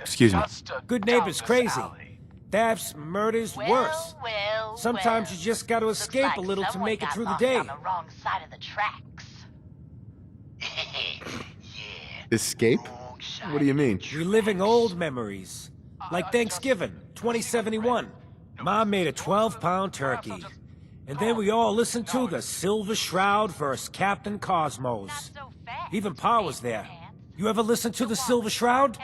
Excuse me. Good neighbor's crazy. Thefts, murders, worse. Sometimes you just gotta escape a little to make it through the day. On the wrong side of the tracks. Escape? What do you mean? Reliving old memories. Like Thanksgiving, 2071. Mom made a 12-pound turkey. And then we all listened to the Silver Shroud vs. Captain Cosmos. Even Pa was there. You ever listen to the Silver Shroud?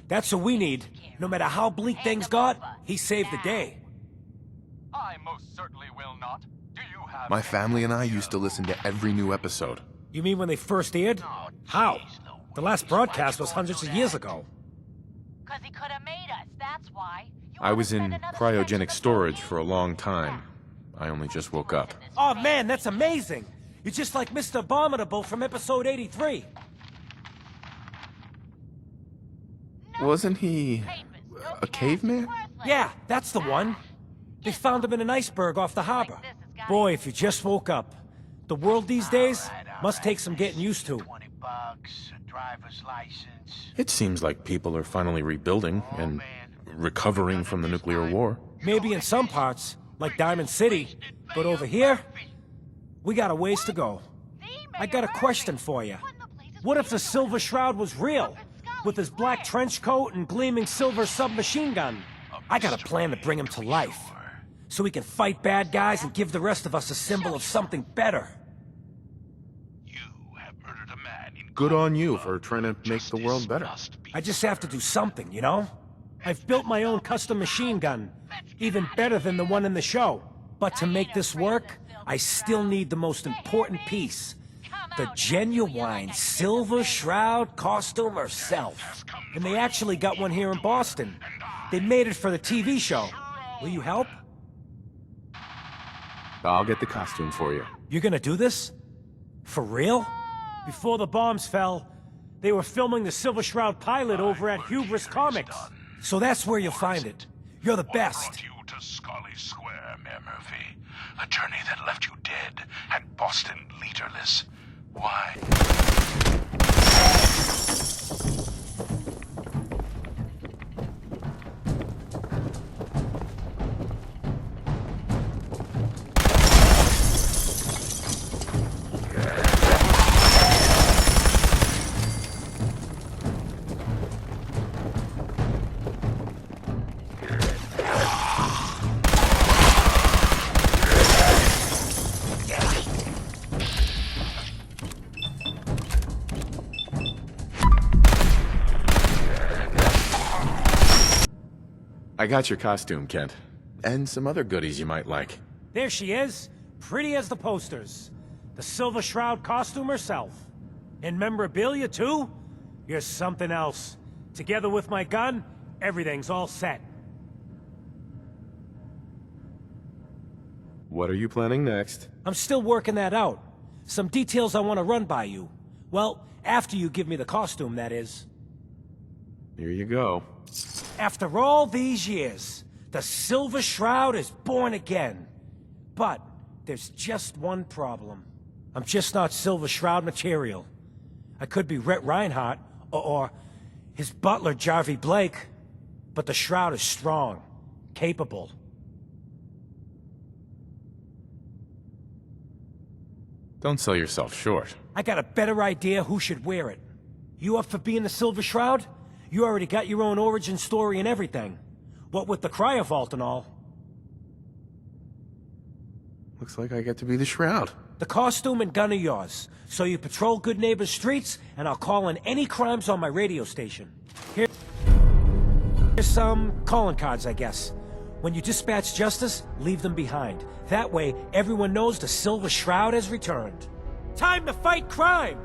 That's what we need. No matter how bleak things got, he saved the day. I most certainly will not. Do you have My family and I used to listen to every new episode. You mean when they first aired? How? The last broadcast was hundreds of years ago. 'Cause he could have made us, that's why. I was in cryogenic storage for a long time. I only just woke up. Oh man, that's amazing! You're just like Mr. Abominable from episode 83. Wasn't he a caveman? Yeah, that's the one. They found him in an iceberg off the harbor. Boy, if you just woke up. The world these days must take some getting used to. $20, a driver's license. It seems like people are finally rebuilding and recovering from the nuclear war. Maybe in some parts, like Diamond City. But over here, we got a ways to go. I got a question for you. What if the Silver Shroud was real? With his black trench coat and gleaming silver submachine gun? I got a plan to bring him to life. So we can fight bad guys and give the rest of us a symbol of something better. You have murdered a man in Good on you for trying to make the world better. I just have to do something, you know? I've built my own custom machine gun. Even better than the one in the show. But to make this work, I still need the most important piece. The genuine Silver Shroud costume herself. And they actually got one here in Boston. They made it for the TV show. Will you help? I'll get the costume for you. You're gonna do this? For real? Before the bombs fell, they were filming the Silver Shroud pilot over at Hubris Comics. So that's where you'll find it. You're the best. Brought you to Scully Square, Mayor Murphy. A journey that left you dead and Boston leaderless. Why? I got your costume, Kent. And some other goodies you might like. There she is, pretty as the posters. The Silver Shroud costume herself. And memorabilia, too? You're something else. Together with my gun, everything's all set. What are you planning next? I'm still working that out. Some details I want to run by you. Well, after you give me the costume, that is. Here you go. After all these years, the Silver Shroud is born again. But there's just one problem. I'm just not Silver Shroud material. I could be Rhett Reinhardt, or his butler, Jarvie Blake. But the Shroud is strong, capable. Don't sell yourself short. I got a better idea who should wear it. You up for being the Silver Shroud? You already got your own origin story and everything. What with the cryovault and all. Looks like I get to be the Shroud. The costume and gun are yours. So you patrol Good Neighbor's streets, and I'll call in any crimes on my radio station. Here's some calling cards, I guess. When you dispatch justice, leave them behind. That way, everyone knows the Silver Shroud has returned. Time to fight crime!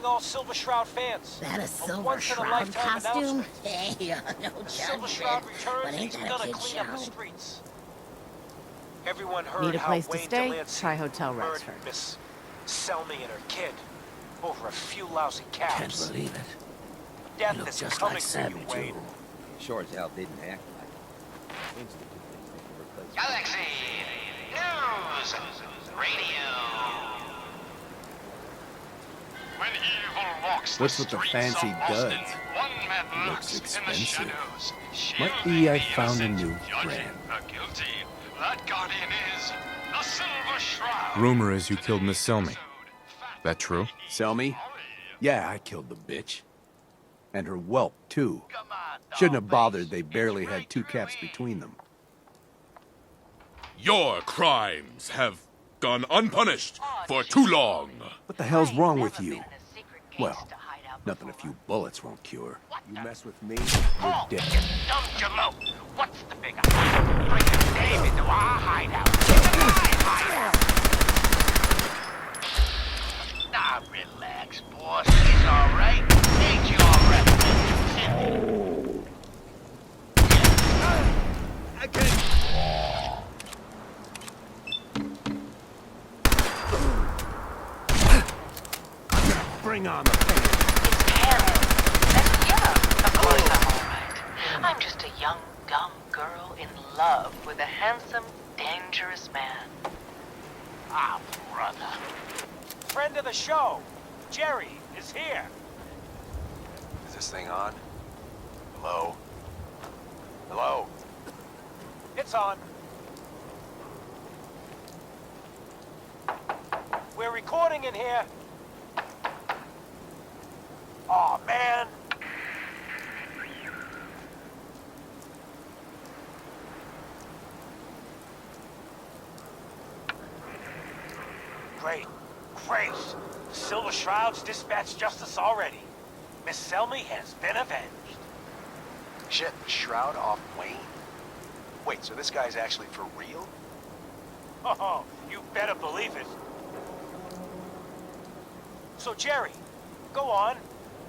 calling all Silver Shroud fans. That a silver once-in-a-lifetime shroud costume? announcement. Hey, no Silver judgment. Shroud But returns and ain't he's that a gonna kid clean up the show? streets. Everyone heard Need a how place to Wayne stay? Delancey Try Hotel murdered Rexford. Miss Selmy and her kid over a few lousy Can't caps. believe it. Death Look is just coming like for you, Savage, Wayne. Sure as hell didn't act like it. Galaxy News Radio. When evil walks What's the with the streets fancy of Boston, duds? one man Looks lurks in the expensive. shadows. Might shielding be I the found a innocent, new judging brand. the guilty. That guardian is the Silver Shroud. Rumor is you killed Miss Selmy. That true? Sell me? Yeah, I killed the bitch. And her whelp, too. Come on, Shouldn't have Dollface. bothered, they It's barely right had two through caps me. between them. Your crimes have gone unpunished for too long. What the hell's wrong Never with been you? in a secret Well, gangster hideout nothing a before. few bullets won't cure. You mess with me, Oh, you're dead. dumb jalope. What's the big idea? Bring Dave into our hideout. Into my hideout. Now relax, boss. He's all right. Ain't you all right? Bring on the pain. It's Karen. That's yeah. Of course I'm all right. I'm just a young, dumb girl in love with a handsome, dangerous man. Ah, brother. Friend of the show, Jerry, is here. Is this thing on? Hello? Hello? It's on. We're recording in here. Aw, man. Great. Great. Silver Shroud's dispatched justice already. Miss Selmy has been avenged. Shit, Shroud off Wayne? Wait, so this guy's actually for real? Oh, you better believe it. So, Jerry, go on.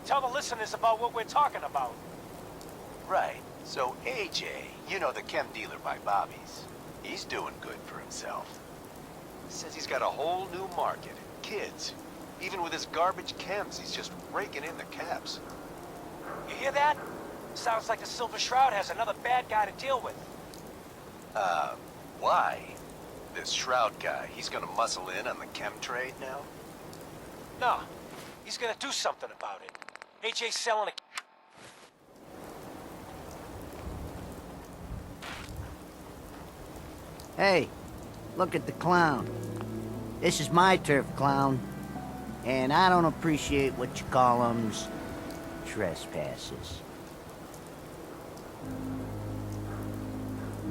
Tell the listeners about what we're talking about. Right. So AJ, you know the chem dealer by Bobby's. He's doing good for himself. Says he's got a whole new market. Kids. Even with his garbage chems, he's just raking in the caps. You hear that? Sounds like the Silver Shroud has another bad guy to deal with. Why? This Shroud guy, he's gonna muscle in on the chem trade now? No, he's gonna do something about it. AJ's selling a... Hey, look at the clown. This is my turf, clown. And I don't appreciate what you call 'em's trespasses.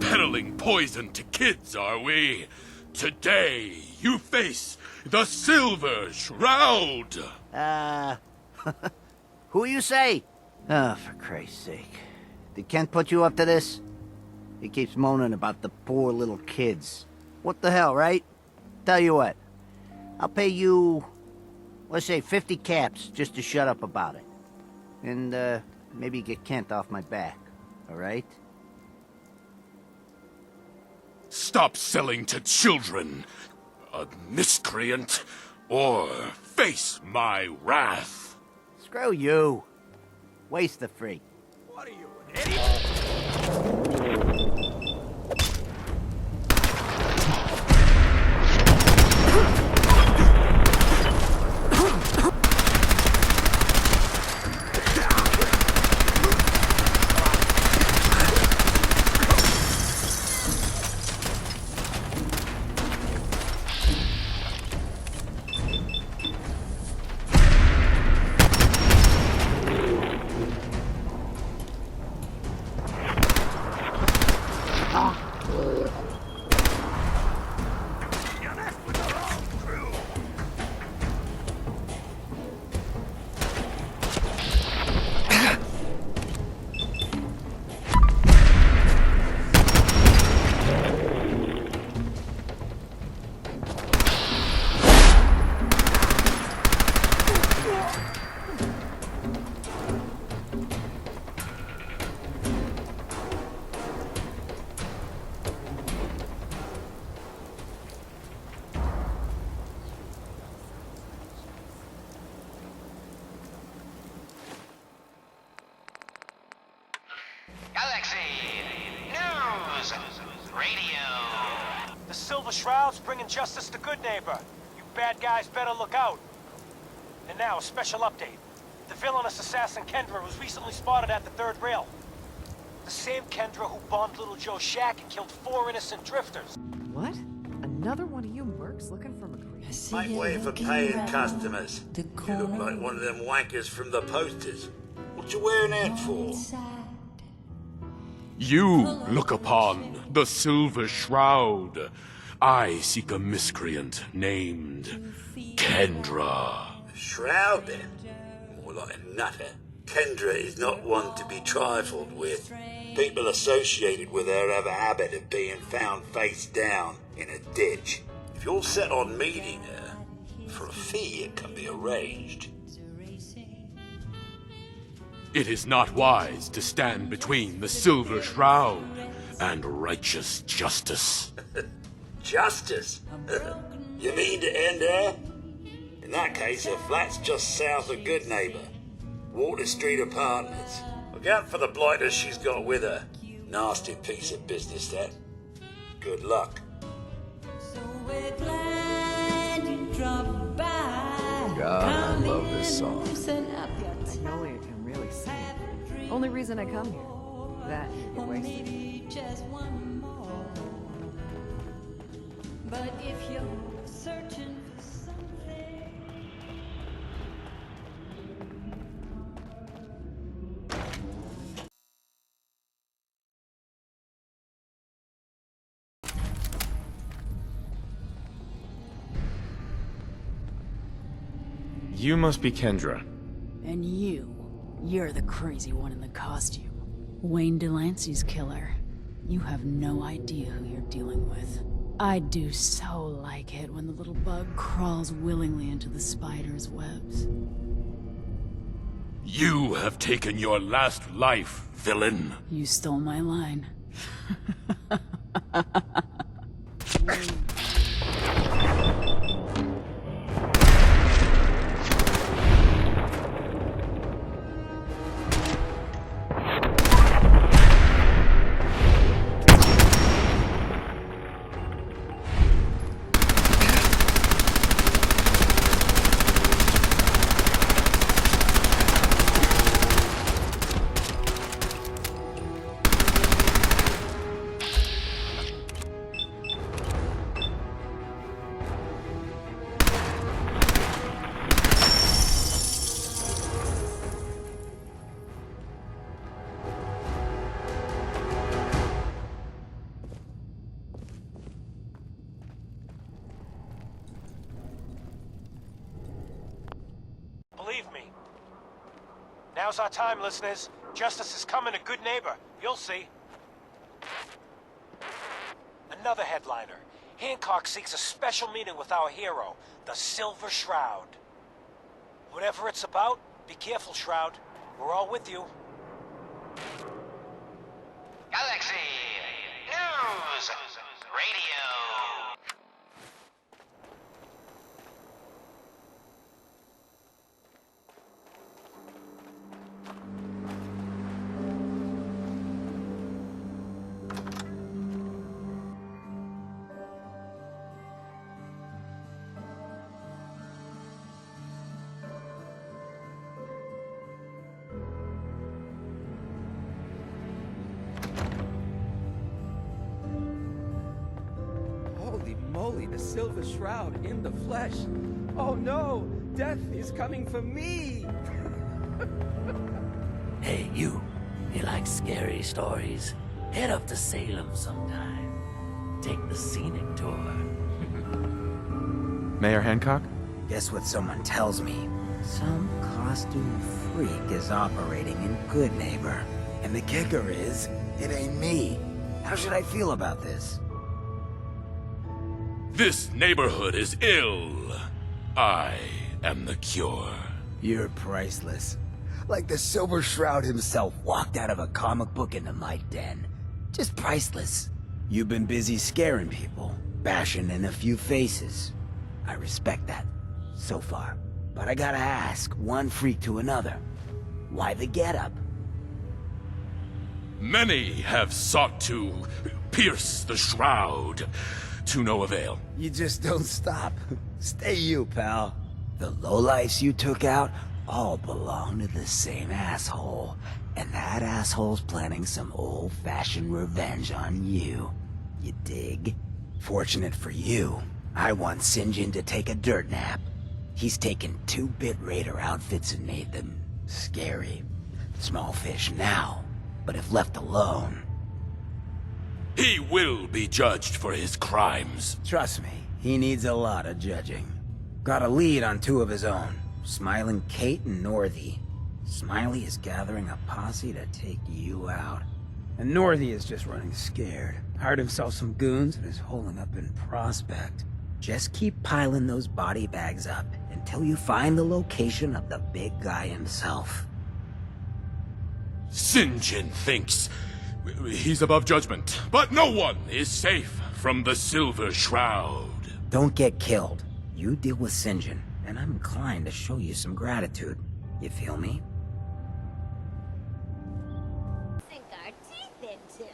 Peddling poison to kids, are we? Today, you face the Silver Shroud! Who you say? Oh, for Christ's sake. Did Kent put you up to this? He keeps moaning about the poor little kids. What the hell, right? Tell you what. I'll pay you, let's say 50 caps just to shut up about it. And, maybe get Kent off my back, all right? Stop selling to children, a miscreant, or face my wrath. Screw you. Waste the freak. What are you, an idiot? Galaxy News Radio. The Silver Shroud's bringing justice to Good Neighbor. You bad guys better look out. And now, a special update. The villainous assassin Kendra was recently spotted at the third rail. The same Kendra who bombed Little Joe's shack and killed 4 innocent drifters. What? Another one of you mercs looking for McCree? Make way for paying customers. You look like one of them wankers from the posters. What you wearing that for? You look upon the Silver Shroud. I seek a miscreant named Kendra. Shroud, then? More like a nutter. Kendra is not one to be trifled with. People associated with her have a habit of being found face down in a ditch. If you're set on meeting her, for a fee it can be arranged. It is not wise to stand between the Silver Shroud and righteous justice. Justice? You mean to end her? In that case, her flat's just south of Good Neighbor. Water Street Apartments. Look out for the blighters she's got with her. Nasty piece of business, that. Good luck. God, I love this song. Magnolia can really sing. Only reason I come here. That you get wasted. But if you're searching for something, You must be Kendra. and you're the crazy one in the costume. Wayne Delancey's killer. You have no idea who you're dealing with. I do so like it when the little bug crawls willingly into the spider's webs. You have taken your last life, villain. You stole my line. Believe me. Now's our time, listeners. Justice is coming to Good Neighbor. You'll see. Another headliner. Hancock seeks a special meeting with our hero, the Silver Shroud. Whatever it's about, be careful, Shroud. We're all with you. Galaxy News Radio. Holy moly, the Silver Shroud in the flesh. Oh no, death is coming for me. Hey, you like scary stories? Head up to Salem sometime. Take the scenic tour. Mayor Hancock? Guess what someone tells me? Some costume freak is operating in Good Neighbor. And the kicker is, it ain't me. How should I feel about this? This neighborhood is ill. I am the cure. You're priceless. Like the Silver Shroud himself walked out of a comic book into my den. Just priceless. You've been busy scaring people, bashing in a few faces. I respect that, so far. But I gotta ask, one freak to another. Why the getup? Many have sought to pierce the shroud, to no avail. You just don't stop. Stay you, pal. The lowlifes you took out all belong to the same asshole. And that asshole's planning some old-fashioned revenge on you. You dig? Fortunate for you, I want Sinjin to take a dirt nap. He's taken 2-bit raider outfits and made them scary. Small fish now, but if left alone... He will be judged for his crimes. Trust me, he needs a lot of judging. Got a lead on 2 of his own, Smiling Kate and Northy. Smiley is gathering a posse to take you out. And Northy is just running scared. Hired himself some goons and is holding up in Prospect. Just keep piling those body bags up until you find the location of the big guy himself. Sinjin thinks he's above judgment, but no one is safe from the Silver Shroud. Don't get killed. You deal with Sinjin, and I'm inclined to show you some gratitude. You feel me? Sink our teeth into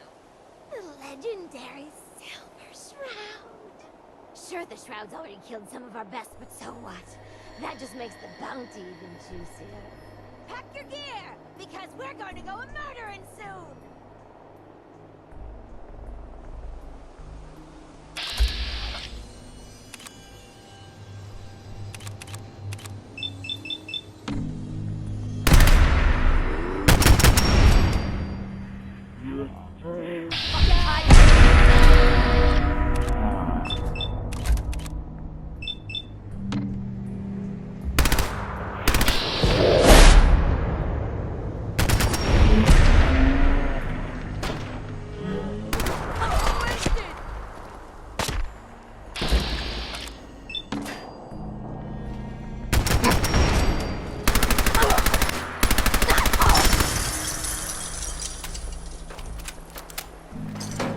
the legendary Silver Shroud. Sure, the Shroud's already killed some of our best, but so what? That just makes the bounty even juicier. Pack your gear, because we're going to go a-murdering soon!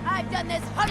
I've done this I'm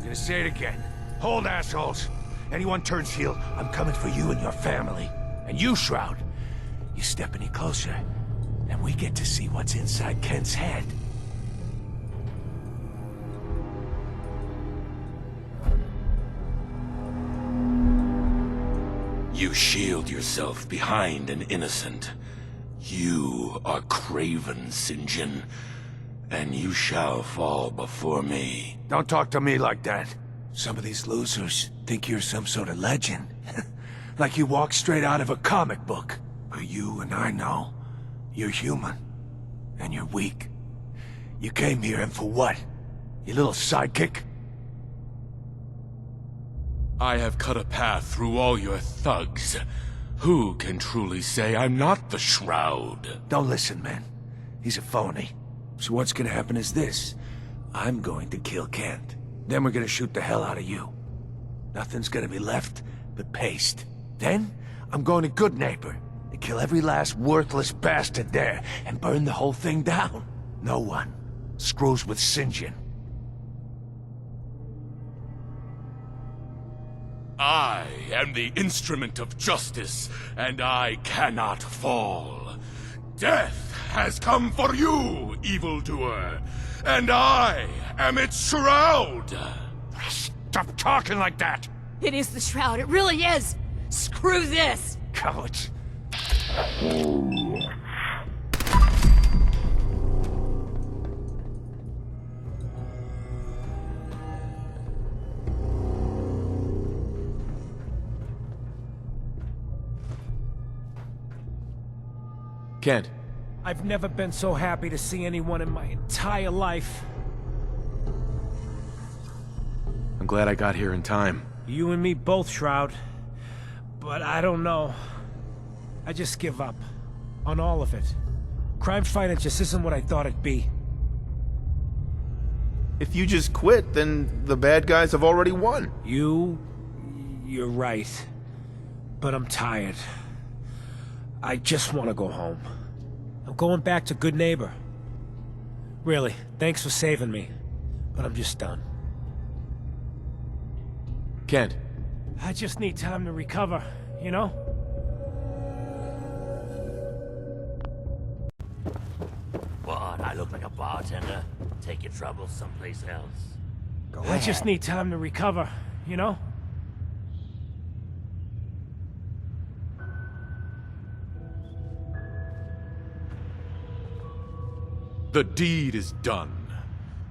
gonna say it again. Hold, assholes. Anyone turns heel, I'm coming for you and your family. And you, Shroud, you step any closer, and we get to see what's inside Kent's head. You shield yourself behind an innocent. You are craven, Sinjin, and you shall fall before me. Don't talk to me like that. Some of these losers think you're some sort of legend. Like you walk straight out of a comic book. But you and I know, you're human. And you're weak. You came here and for what? Your little sidekick? I have cut a path through all your thugs. Who can truly say I'm not the Shroud? Don't listen, man. He's a phony. So what's gonna happen is this. I'm going to kill Kent. Then we're gonna shoot the hell out of you. Nothing's gonna be left but paste. Then, I'm going to Good Neighbor to kill every last worthless bastard there and burn the whole thing down. No one screws with Sinjin. I am the instrument of justice, and I cannot fall. Death has come for you, evildoer. And I am its shroud. Stop talking like that! It is the Shroud, it really is! Screw this! Cowards. Kent. I've never been so happy to see anyone in my entire life. I'm glad I got here in time. You and me both, Shroud. But I don't know. I just give up. On all of it. Crime fighting just isn't what I thought it'd be. If you just quit, then the bad guys have already won. You're right. But I'm tired. I just want to go home. I'm going back to good neighbor. Really, thanks for saving me. But I'm just done. Kent. I just need time to recover, you know? What, I look like a bartender? Take your troubles someplace else. I just need time to recover, you know? The deed is done.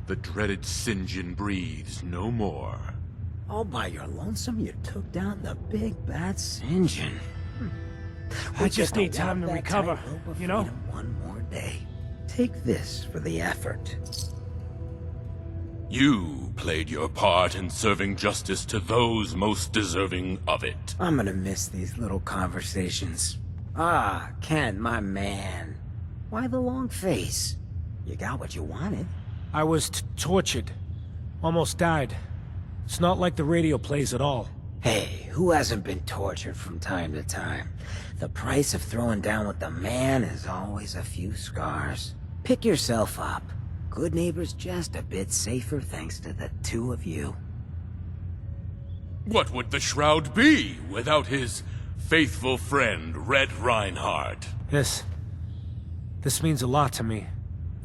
The dreaded St. John breathes no more. All by your lonesome, you took down the big bad St. John. I just need time to recover, you know? One more day. Take this for the effort. You played your part in serving justice to those most deserving of it. I'm gonna miss these little conversations. Ah, Ken, my man. Why the long face? You got what you wanted. I was tortured. Almost died. It's not like the radio plays at all. Hey, who hasn't been tortured from time to time? The price of throwing down with the man is always a few scars. Pick yourself up. Good neighbor's just a bit safer thanks to the two of you. What would the Shroud be without his faithful friend, Red Reinhardt? This means a lot to me.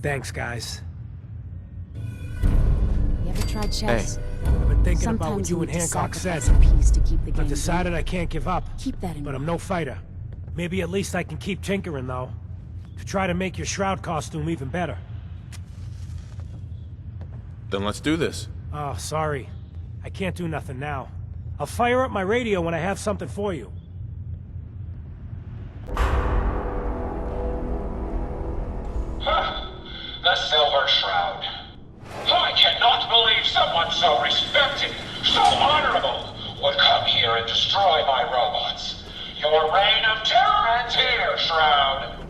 Thanks, guys. You ever tried chess? Hey, I've been thinking Sometimes about what you and need to Hancock said. sacrifice a piece to keep the game I've decided going. I can't give up. Keep that in But mind. I'm no fighter. Maybe at least I can keep tinkering, though. To try to make your Shroud costume even better. Then let's do this. Oh, sorry. I can't do nothing now. I'll fire up my radio when I have something for you. The Silver Shroud. I cannot believe someone so respected, so honorable, would come here and destroy my robots. Your reign of terror ends here, Shroud.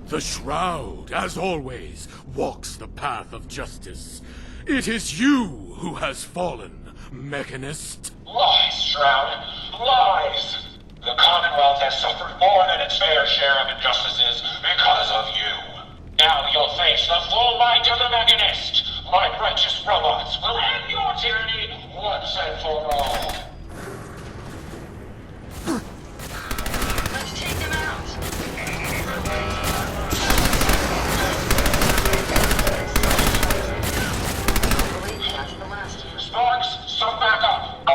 The Shroud, as always, walks the path of justice. It is you who has fallen, Mechanist. Lies, Shroud. Lies. The Commonwealth has suffered more than its fair share of injustices because of you. Now you'll face the full might of the Mechanist. My righteous robots will end your tyranny once and for all. Let's take them out. Sparks, some backup.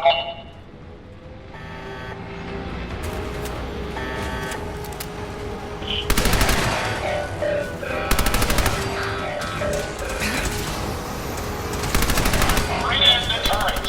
Bring in the turret.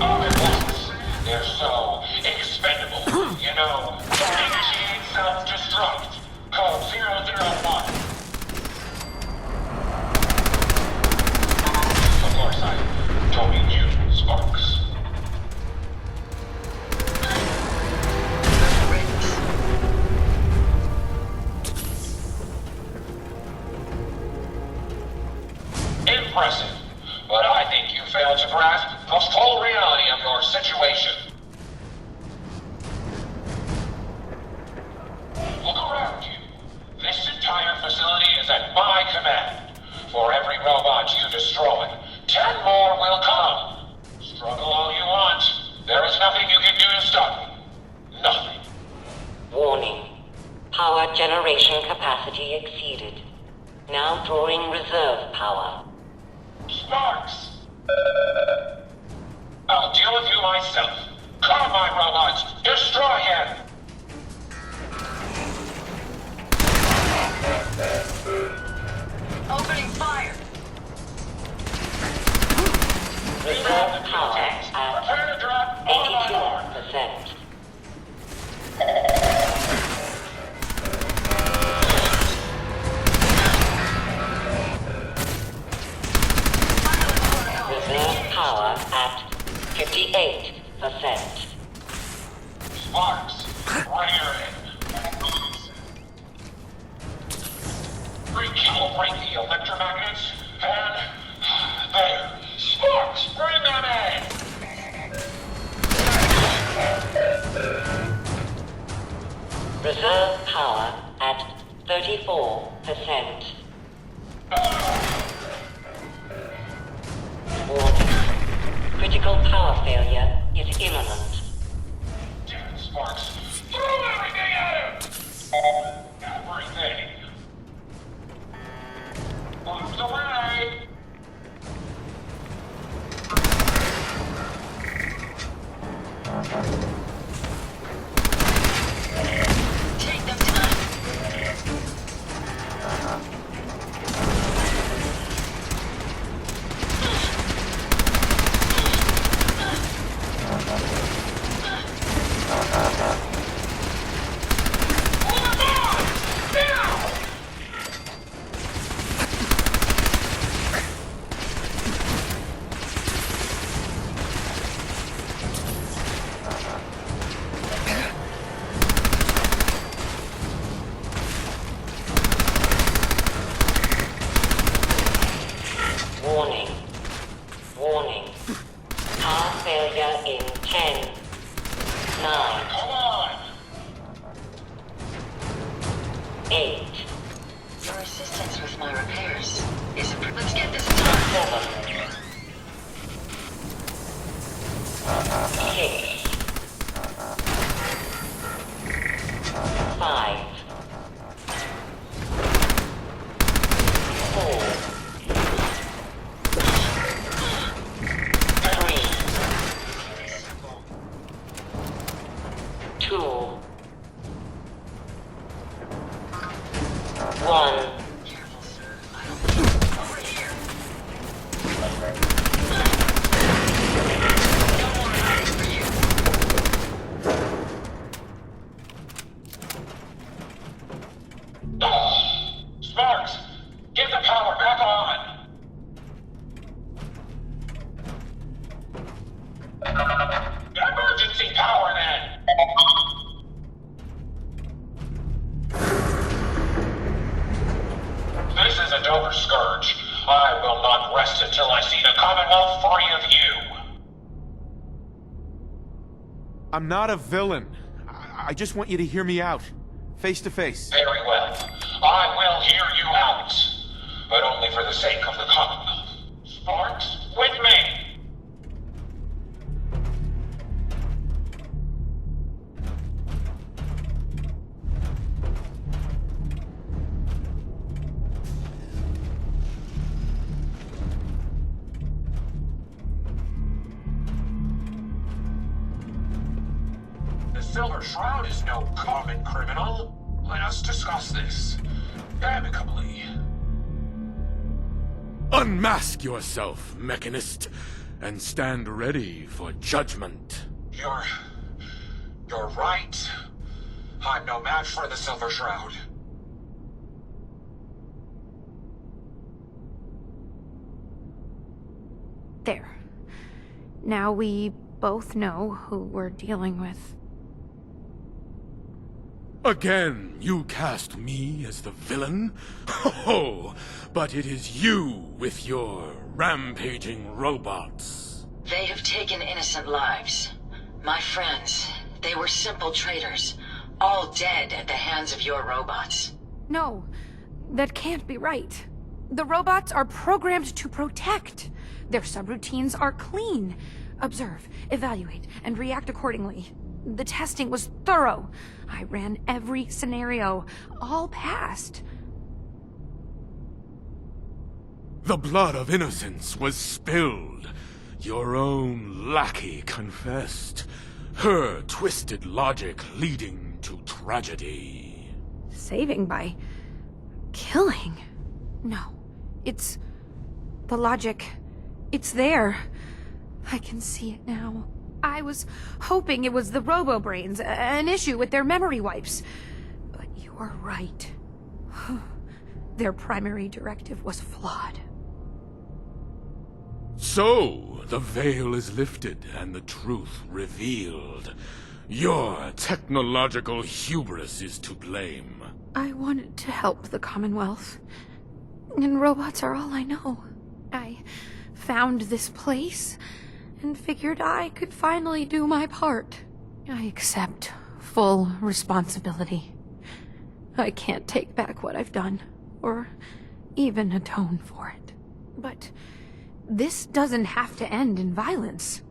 All at once. They're so expendable. You know, initiate self-destruct. Code 001. Of course, I don't mean you, Sparks. Impressive. the full reality of your situation. Look around you. This entire facility is at my command. For every robot you destroy, 10 more will come. Struggle all you want. There is nothing you can do to stop me. Nothing. Warning. Power generation capacity exceeded. Now drawing reserve power. Sparks! I'll deal with you myself. Come, my robots! Destroy him! Opening fire! Reserve power at 82%. Reserve power at 58%. Sparks, rear in. Break the electromagnets, and there. Sparks, bring them in! Reserve power at 34%. Warning. Critical power failure is imminent. Damn it, Sparks. Throw everything at him! Everything. Move the way! Take them time! Warning. Warning. Power failure in 10, 9, Come on! 8, Your assistance with my repairs is a... Let's get this done. 7, 6, 5, 4, 3, 2, 1. Sparks, get the power back on! Emergency power, then! This is a Dover Scourge. I will not rest until I see the Commonwealth free of you. I'm not a villain. I just want you to hear me out. Face to face. Very well. I will hear you out. But only for the sake of the Commonwealth. Sparks, with me! The Silver Shroud is no common criminal. Let us discuss this amicably. Unmask yourself, Mechanist, and stand ready for judgment. You're right. I'm no match for the Silver Shroud. There. Now we both know who we're dealing with. Again, you cast me as the villain? Ho! But it is you with your rampaging robots. They have taken innocent lives. My friends, they were simple traders, all dead at the hands of your robots. No, that can't be right. The robots are programmed to protect. Their subroutines are clean. Observe, evaluate, and react accordingly. The testing was thorough. I ran every scenario. All passed. The blood of innocence was spilled. Your own lackey confessed. Her twisted logic leading to tragedy. Saving by killing? No, it's the logic. It's there. I can see it now. I was hoping it was the robo-brains, an issue with their memory wipes. But you are right. Their primary directive was flawed. So, the veil is lifted and the truth revealed. Your technological hubris is to blame. I wanted to help the Commonwealth. And robots are all I know. I found this place and figured I could finally do my part. I accept full responsibility. I can't take back what I've done, or even atone for it. But this doesn't have to end in violence.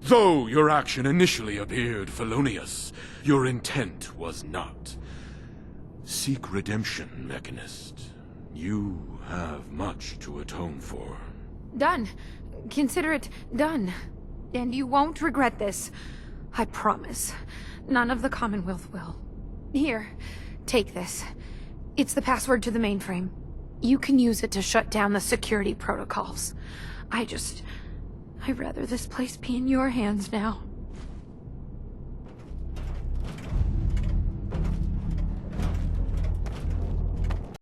Though your action initially appeared felonious, your intent was not. Seek redemption, Mechanist. You have much to atone for. Done. Consider it done. And you won't regret this. I promise. None of the Commonwealth will. Here, take this. It's the password to the mainframe. You can use it to shut down the security protocols. I'd rather this place be in your hands now.